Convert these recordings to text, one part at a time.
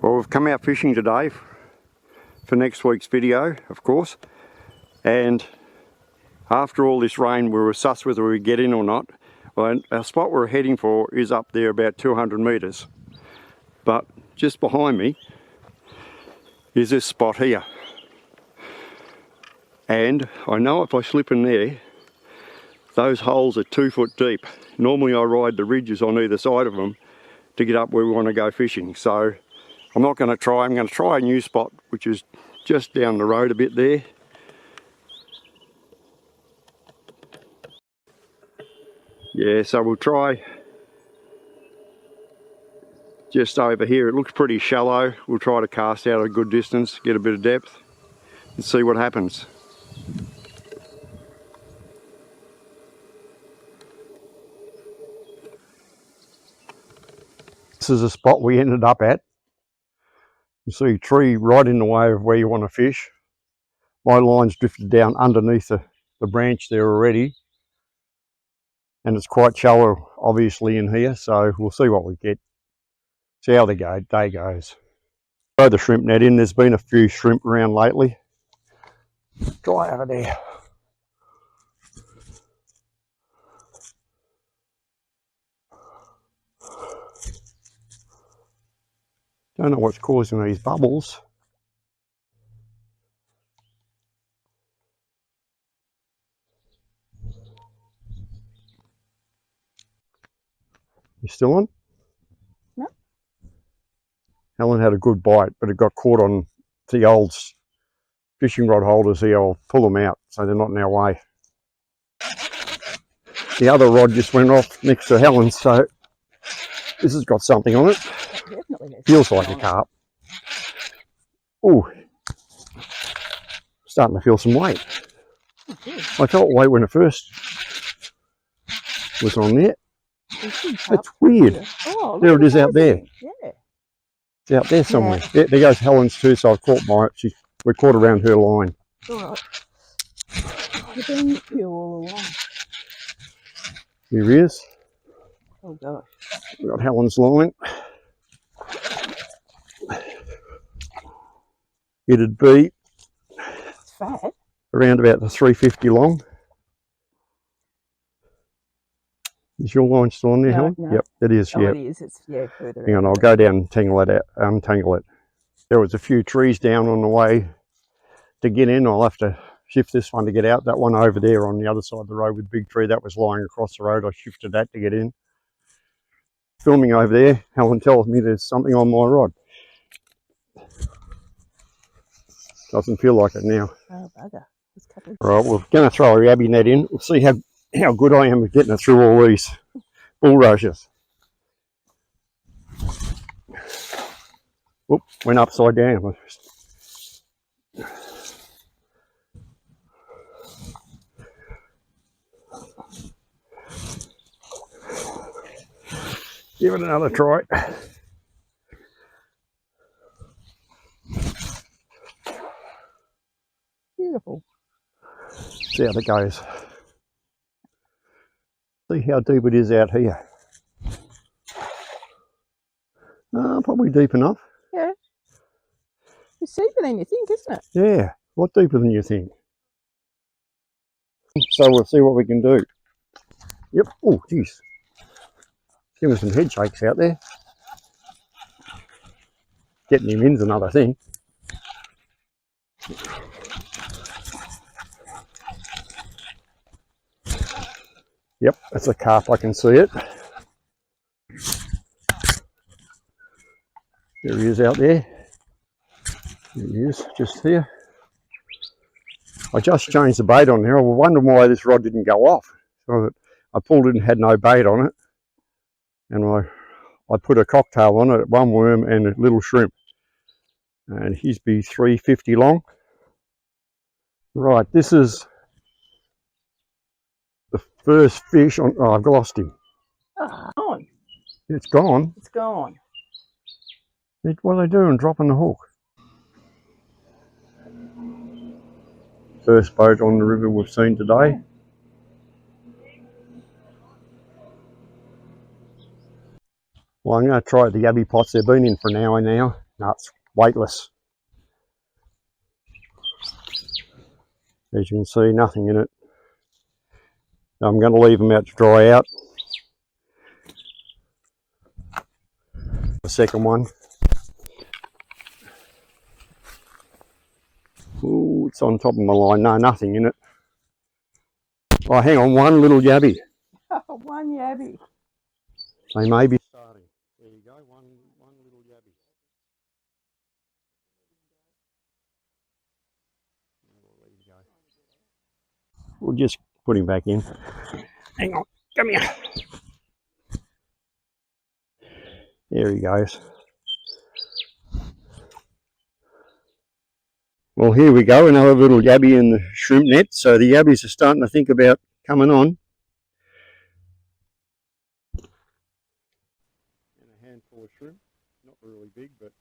Well, we've come out fishing today for next week's video, of course, and after all this rain we were sus whether we get in or not. Well, our spot we're heading for is up there about 200 metres, but just behind me is this spot here, and I know if I slip in there, those holes are 2 foot deep. Normally I ride the ridges on either side of them to get up where we want to go fishing, so I'm not going to try. I'm going to try a new spot which is just down the road a bit there. Yeah, so we'll try just over here. It looks pretty shallow. We'll try to cast out a good distance, get a bit of depth and see what happens. This is a spot we ended up at. You see a tree right in the way of where you want to fish. My line's drifted down underneath the branch there already, and it's quite shallow obviously in here, so we'll see what we get, see how the day goes. Throw the shrimp net in. There's been a few shrimp around lately. Try over there. Don't know what's causing these bubbles. You still on? No. Helen had a good bite, but it got caught on the old fishing rod holders here. I'll pull them out so they're not in our way. The other rod just went off next to Helen's, so this has got something on it. Feels like a carp. Oh, starting to feel some weight. I felt weight when it first was on there. It's weird. Oh, there it is out there. Yeah. It's out there somewhere. Yeah. There goes Helen's too, so I've caught we caught around her line. All right. You've been with you all along. Here he is. Oh gosh. We've got Helen's line. It'd be It's fat. around about the 350 long. Is your line still on there, Helen? No. Yep, it is. Oh, yeah. it is. It's further. Hang on, I'll go down and tangle it out. Untangle it. There was a few trees down on the way to get in. I'll have to shift this one to get out. That one over there on the other side of the road with the big tree that was lying across the road, I shifted that to get in. Filming over there, Helen tells me there's something on my rod. Doesn't feel like it now. Oh bugger. Right, we're going to throw a yabby net in. We'll see how good I am at getting it through all these bulrushes. Whoop, went upside down. Give it another try. Beautiful. See how that goes. See how deep it is out here. Probably deep enough. Yeah. It's deeper than you think, isn't it? Yeah, a lot deeper than you think. So we'll see what we can do. Yep. Oh, geez. Give us some head shakes out there. Getting him in's another thing. Yep, that's a carp, I can see it. There he is out there. There he is, just here. I just changed the bait on there. I was wondering why this rod didn't go off. So I pulled it and had no bait on it. And I put a cocktail on it, one worm and a little shrimp. And he's be 350 long. Right, this is the first fish on. Oh, I've lost him. Oh, gone. It's gone. It's gone. What are they doing? Dropping the hook. First boat on the river we've seen today. Well, I'm going to try the yabby pots. They've been in for an hour now. No, it's weightless. As you can see, nothing in it. I'm going to leave them out to dry out. The second one. Ooh, it's on top of my line. No, nothing in it. Oh, hang on, one little yabby. One yabby. They may be starting. There you go, one little yabby. There you go. We'll just put him back in. Hang on, come here. There he goes. Well, here we go, another little yabby in the shrimp net. So the yabbies are starting to think about coming on. And a handful of shrimp, not really big, but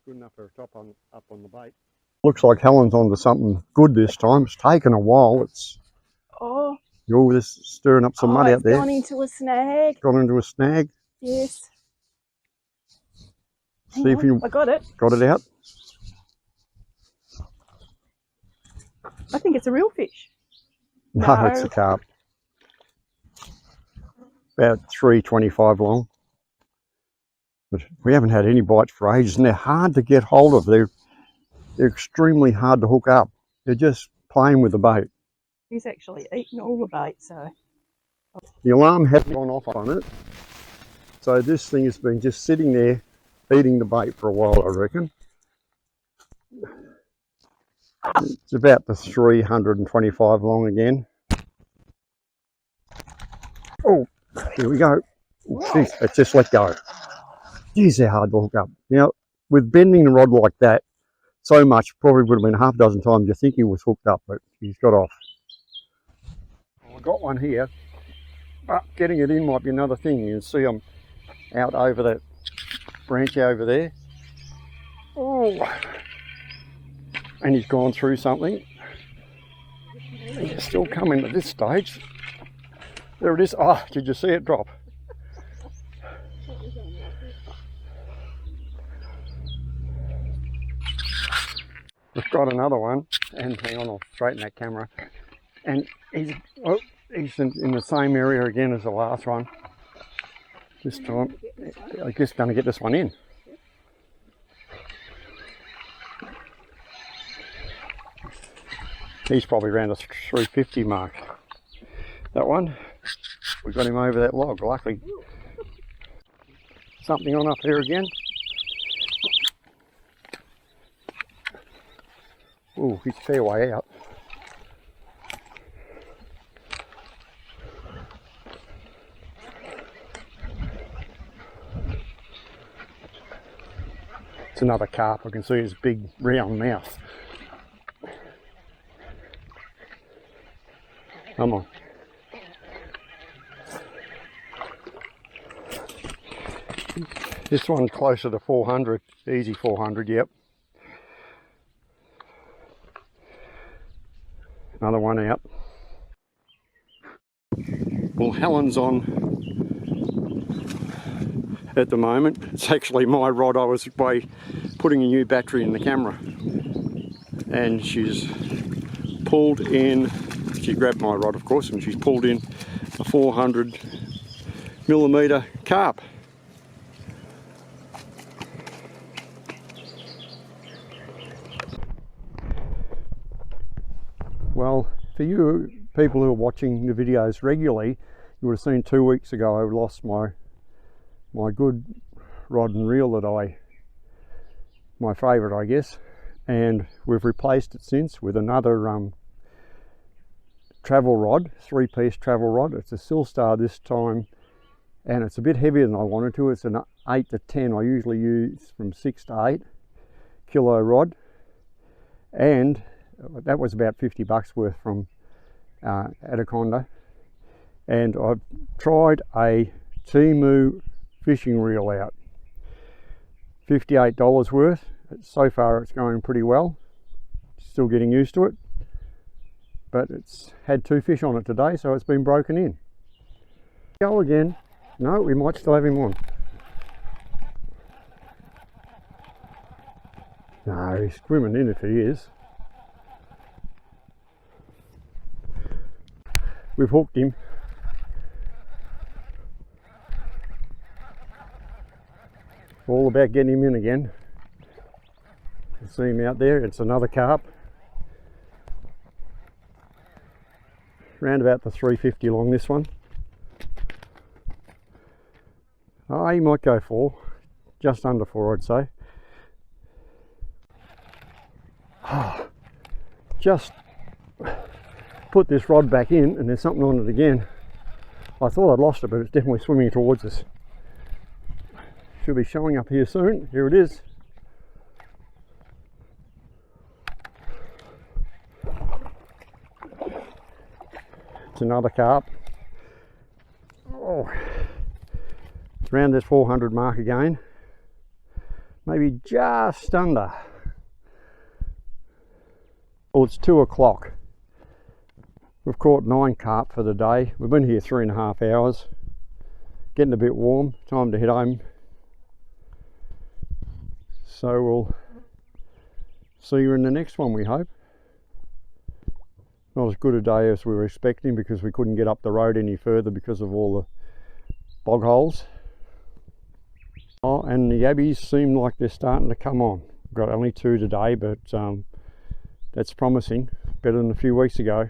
good enough for a top on up on the bait. Looks like Helen's onto something good this time. It's taken a while. It's you're just stirring up some mud out there. Gone into a snag. Gone into a snag. Yes. See if you I got it. got it out. I think it's a real fish. No, it's a carp. About 3.25 long. But we haven't had any bites for ages, and they're hard to get hold of. They're extremely hard to hook up. They're just playing with the bait. He's actually eaten all the bait, so. The alarm hasn't gone off on it. So this thing has been just sitting there eating the bait for a while, I reckon. It's about the 325 long again. Oh, here we go. Jeez, it's just let go. Geez, they're hard to hook up. Now, with bending the rod like that so much, probably would have been half a dozen times you think he was hooked up, but he's got off. Well, I've got one here, but getting it in might be another thing. You can see I'm out over that branch over there. Oh, and he's gone through something. He's still coming at this stage. There it is. Oh, did you see it drop? We've got another one, and hang on, I'll straighten that camera. And he's in the same area again as the last one. This time, I'm just going to get this one in. He's probably around the 350 mark. That one, we got him over that log. Luckily, something on up here again. Oh, he's a fair way out. It's another carp. I can see his big round mouth. Come on. This one's closer to 400, easy 400, yep. Another one out. Well, Helen's on at the moment. It's actually my rod. I was putting a new battery in the camera, and she's pulled in. She grabbed my rod, of course, and she's pulled in a 400mm carp. Well, for you people who are watching the videos regularly, you would have seen 2 weeks ago I lost my good rod and reel that my favourite, I guess, and we've replaced it since with another travel rod, 3-piece travel rod. It's a Silstar this time, and it's a bit heavier than I wanted to. It's an 8 to 10. I usually use from 6 to 8 kilo rod, and that was about 50 bucks worth from Anaconda. And I've tried a Timu fishing reel out, $58 worth. So far it's going pretty well, still getting used to it, but it's had 2 fish on it today, so it's been broken in. Go again. No, we might still have him on. he's swimming in if he is. We've hooked him. All about getting him in again. You see him out there, it's another carp. Around about the 350 long, this one. Oh, he might go 4, just under 4 I'd say. Oh, just put this rod back in and there's something on it again. I thought I'd lost it, but it's definitely swimming towards us. Should be showing up here soon. Here it is. It's another carp. Oh, it's around this 400 mark again. Maybe just under. Well, it's 2 o'clock. We've caught 9 carp for the day. We've been here 3.5 hours. Getting a bit warm. Time to head home. So we'll see you in the next one, we hope. Not as good a day as we were expecting because we couldn't get up the road any further because of all the bog holes. Oh, and the yabbies seem like they're starting to come on. We've got only 2 today, but that's promising. Better than a few weeks ago.